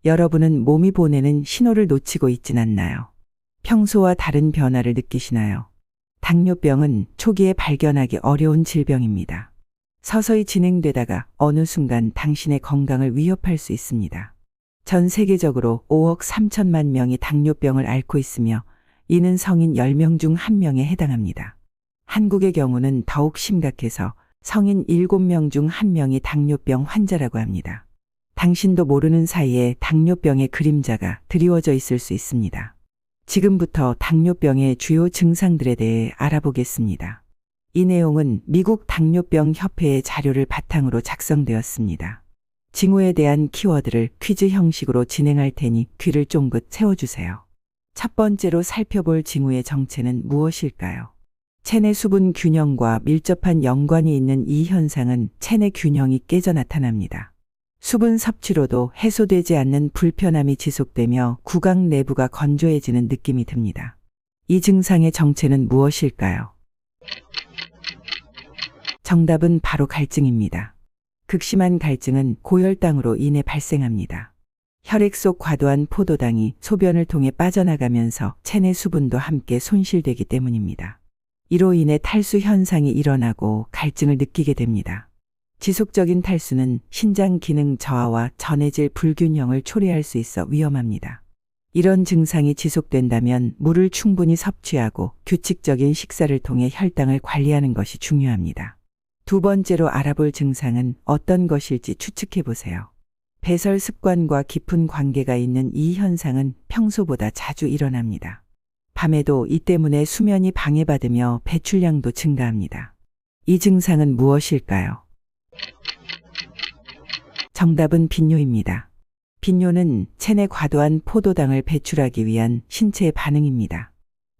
여러분은 몸이 보내는 신호를 놓치고 있진 않나요? 평소와 다른 변화를 느끼시나요? 당뇨병은 초기에 발견하기 어려운 질병입니다. 서서히 진행되다가 어느 순간 당신의 건강을 위협할 수 있습니다. 전 세계적으로 5억 3천만 명이 당뇨병을 앓고 있으며 이는 성인 10명 중 1명에 해당합니다. 한국의 경우는 더욱 심각해서 성인 7명 중 1명이 당뇨병 환자라고 합니다. 당신도 모르는 사이에 당뇨병의 그림자가 드리워져 있을 수 있습니다. 지금부터 당뇨병의 주요 증상들에 대해 알아보겠습니다. 이 내용은 미국 당뇨병 협회의 자료를 바탕으로 작성되었습니다. 징후에 대한 키워드를 퀴즈 형식으로 진행할 테니 귀를 쫑긋 세워주세요. 첫 번째로 살펴볼 징후의 정체는 무엇일까요? 체내 수분 균형과 밀접한 연관이 있는 이 현상은 체내 균형이 깨져 나타납니다. 수분 섭취로도 해소되지 않는 불편함이 지속되며 구강 내부가 건조해지는 느낌이 듭니다. 이 증상의 정체는 무엇일까요? 정답은 바로 갈증입니다. 극심한 갈증은 고혈당으로 인해 발생합니다. 혈액 속 과도한 포도당이 소변을 통해 빠져나가면서 체내 수분도 함께 손실되기 때문입니다. 이로 인해 탈수 현상이 일어나고 갈증을 느끼게 됩니다. 지속적인 탈수는 신장 기능 저하와 전해질 불균형을 초래할 수 있어 위험합니다. 이런 증상이 지속된다면 물을 충분히 섭취하고 규칙적인 식사를 통해 혈당을 관리하는 것이 중요합니다. 두 번째로 알아볼 증상은 어떤 것일지 추측해 보세요. 배설 습관과 깊은 관계가 있는 이 현상은 평소보다 자주 일어납니다. 밤에도 이 때문에 수면이 방해받으며 배출량도 증가합니다. 이 증상은 무엇일까요? 정답은 빈뇨입니다. 빈뇨는 체내 과도한 포도당을 배출하기 위한 신체의 반응입니다.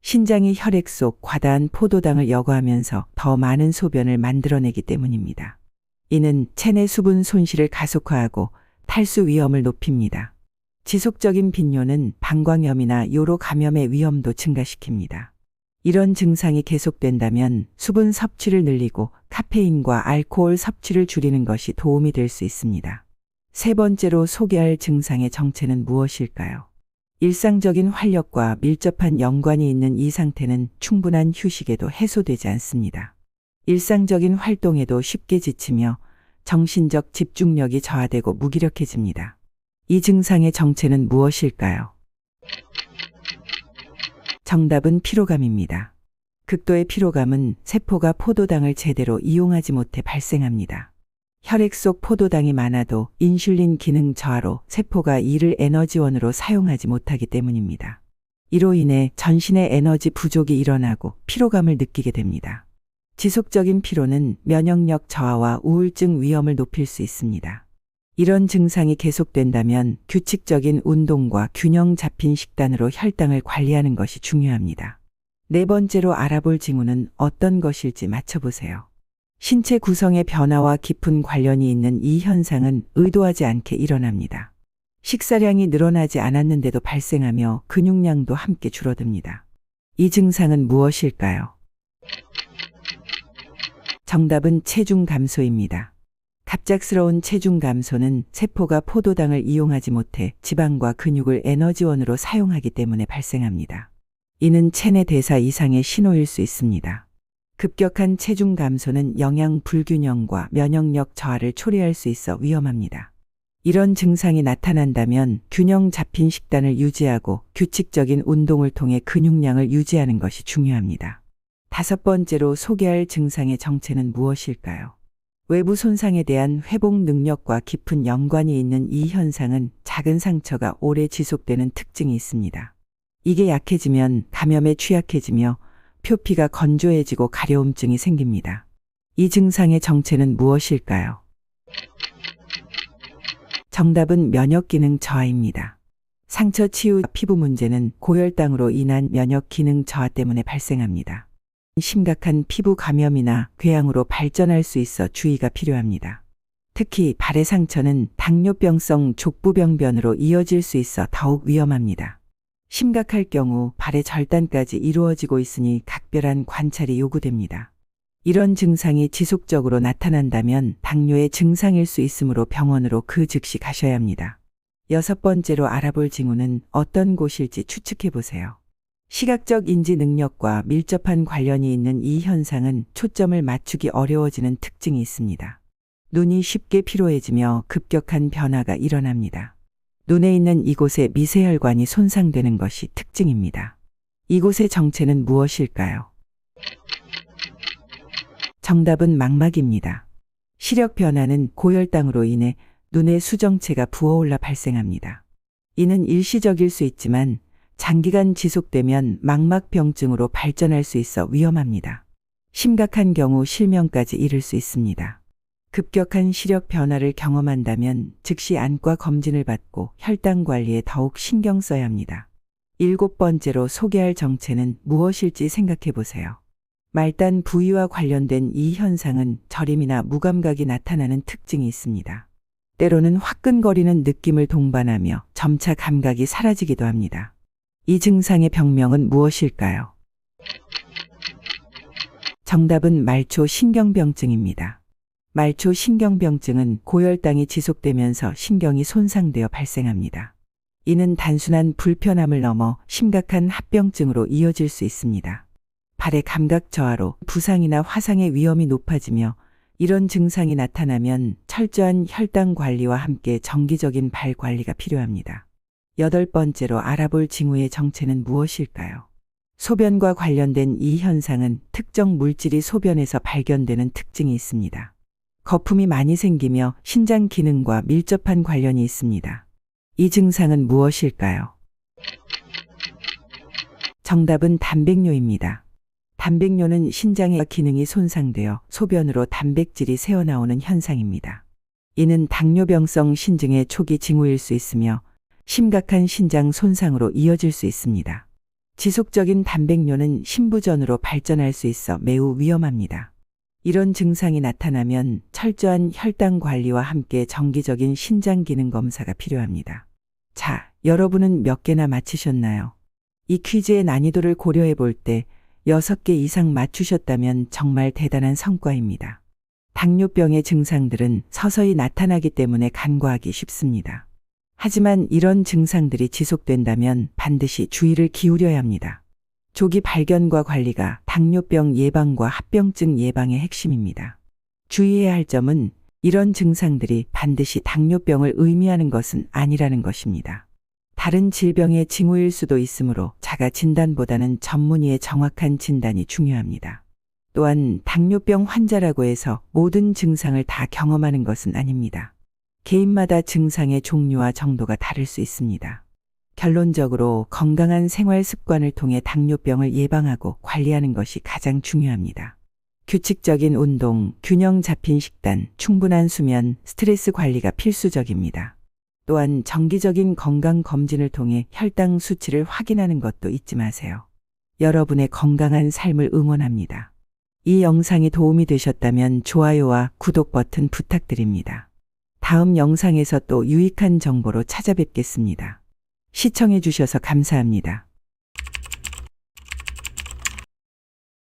신장이 혈액 속 과다한 포도당을 여과하면서 더 많은 소변을 만들어내기 때문입니다. 이는 체내 수분 손실을 가속화하고 탈수 위험을 높입니다. 지속적인 빈뇨는 방광염이나 요로 감염의 위험도 증가시킵니다. 이런 증상이 계속된다면 수분 섭취를 늘리고 카페인과 알코올 섭취를 줄이는 것이 도움이 될 수 있습니다. 세 번째로 소개할 증상의 정체는 무엇일까요? 일상적인 활력과 밀접한 연관이 있는 이 상태는 충분한 휴식에도 해소되지 않습니다. 일상적인 활동에도 쉽게 지치며 정신적 집중력이 저하되고 무기력해집니다. 이 증상의 정체는 무엇일까요? 정답은 피로감입니다. 극도의 피로감은 세포가 포도당을 제대로 이용하지 못해 발생합니다. 혈액 속 포도당이 많아도 인슐린 기능 저하로 세포가 이를 에너지원으로 사용하지 못하기 때문입니다. 이로 인해 전신의 에너지 부족이 일어나고 피로감을 느끼게 됩니다. 지속적인 피로는 면역력 저하와 우울증 위험을 높일 수 있습니다. 이런 증상이 계속된다면 규칙적인 운동과 균형 잡힌 식단으로 혈당을 관리하는 것이 중요합니다. 네 번째로 알아볼 징후는 어떤 것일지 맞춰보세요. 신체 구성의 변화와 깊은 관련이 있는 이 현상은 의도하지 않게 일어납니다. 식사량이 늘어나지 않았는데도 발생하며 근육량도 함께 줄어듭니다. 이 증상은 무엇일까요? 정답은 체중 감소입니다. 갑작스러운 체중 감소는 세포가 포도당을 이용하지 못해 지방과 근육을 에너지원으로 사용하기 때문에 발생합니다. 이는 체내 대사 이상의 신호일 수 있습니다. 급격한 체중 감소는 영양 불균형과 면역력 저하를 초래할 수 있어 위험합니다. 이런 증상이 나타난다면 균형 잡힌 식단을 유지하고 규칙적인 운동을 통해 근육량을 유지하는 것이 중요합니다. 다섯 번째로 소개할 증상의 정체는 무엇일까요? 외부 손상에 대한 회복 능력과 깊은 연관이 있는 이 현상은 작은 상처가 오래 지속되는 특징이 있습니다. 이게 약해지면 감염에 취약해지며 표피가 건조해지고 가려움증이 생깁니다. 이 증상의 정체는 무엇일까요? 정답은 면역기능 저하입니다. 상처 치유 피부 문제는 고혈당으로 인한 면역기능 저하 때문에 발생합니다. 심각한 피부 감염이나 궤양으로 발전할 수 있어 주의가 필요합니다. 특히 발의 상처는 당뇨병성 족부병변으로 이어질 수 있어 더욱 위험합니다. 심각할 경우 발의 절단까지 이루어지고 있으니 각별한 관찰이 요구됩니다. 이런 증상이 지속적으로 나타난다면 당뇨의 증상일 수 있으므로 병원으로 그 즉시 가셔야 합니다. 6번째로 알아볼 징후는 어떤 곳일지 추측해 보세요. 시각적 인지 능력과 밀접한 관련이 있는 이 현상은 초점을 맞추기 어려워지는 특징이 있습니다. 눈이 쉽게 피로해지며 급격한 변화가 일어납니다. 눈에 있는 이곳의 미세혈관이 손상되는 것이 특징입니다. 이곳의 정체는 무엇일까요? 정답은 망막입니다. 시력 변화는 고혈당으로 인해 눈의 수정체가 부어올라 발생합니다. 이는 일시적일 수 있지만 장기간 지속되면 망막병증으로 발전할 수 있어 위험합니다. 심각한 경우 실명까지 이를 수 있습니다. 급격한 시력 변화를 경험한다면 즉시 안과 검진을 받고 혈당 관리에 더욱 신경 써야 합니다. 7번째로 소개할 정체는 무엇일지 생각해 보세요. 말단 부위와 관련된 이 현상은 저림이나 무감각이 나타나는 특징이 있습니다. 때로는 화끈거리는 느낌을 동반하며 점차 감각이 사라지기도 합니다. 이 증상의 병명은 무엇일까요? 정답은 말초 신경병증입니다. 말초 신경병증은 고혈당이 지속되면서 신경이 손상되어 발생합니다. 이는 단순한 불편함을 넘어 심각한 합병증으로 이어질 수 있습니다. 발의 감각 저하로 부상이나 화상의 위험이 높아지며 이런 증상이 나타나면 철저한 혈당 관리와 함께 정기적인 발 관리가 필요합니다. 8번째로 알아볼 징후의 정체는 무엇일까요? 소변과 관련된 이 현상은 특정 물질이 소변에서 발견되는 특징이 있습니다. 거품이 많이 생기며 신장 기능과 밀접한 관련이 있습니다. 이 증상은 무엇일까요? 정답은 단백뇨입니다. 단백뇨는 신장의 기능이 손상되어 소변으로 단백질이 새어나오는 현상입니다. 이는 당뇨병성 신증의 초기 징후일 수 있으며 심각한 신장 손상으로 이어질 수 있습니다. 지속적인 단백뇨는 신부전으로 발전할 수 있어 매우 위험합니다. 이런 증상이 나타나면 철저한 혈당 관리와 함께 정기적인 신장 기능 검사가 필요합니다. 자, 여러분은 몇 개나 맞히셨나요? 이 퀴즈의 난이도를 고려해 볼 때 6개 이상 맞추셨다면 정말 대단한 성과입니다. 당뇨병의 증상들은 서서히 나타나기 때문에 간과하기 쉽습니다. 하지만 이런 증상들이 지속된다면 반드시 주의를 기울여야 합니다. 조기 발견과 관리가 당뇨병 예방과 합병증 예방의 핵심입니다. 주의해야 할 점은 이런 증상들이 반드시 당뇨병을 의미하는 것은 아니라는 것입니다. 다른 질병의 징후일 수도 있으므로 자가 진단보다는 전문의의 정확한 진단이 중요합니다. 또한 당뇨병 환자라고 해서 모든 증상을 다 경험하는 것은 아닙니다. 개인마다 증상의 종류와 정도가 다를 수 있습니다. 결론적으로 건강한 생활 습관을 통해 당뇨병을 예방하고 관리하는 것이 가장 중요합니다. 규칙적인 운동, 균형 잡힌 식단, 충분한 수면, 스트레스 관리가 필수적입니다. 또한 정기적인 건강 검진을 통해 혈당 수치를 확인하는 것도 잊지 마세요. 여러분의 건강한 삶을 응원합니다. 이 영상이 도움이 되셨다면 좋아요와 구독 버튼 부탁드립니다. 다음 영상에서 또 유익한 정보로 찾아뵙겠습니다. 시청해 주셔서 감사합니다.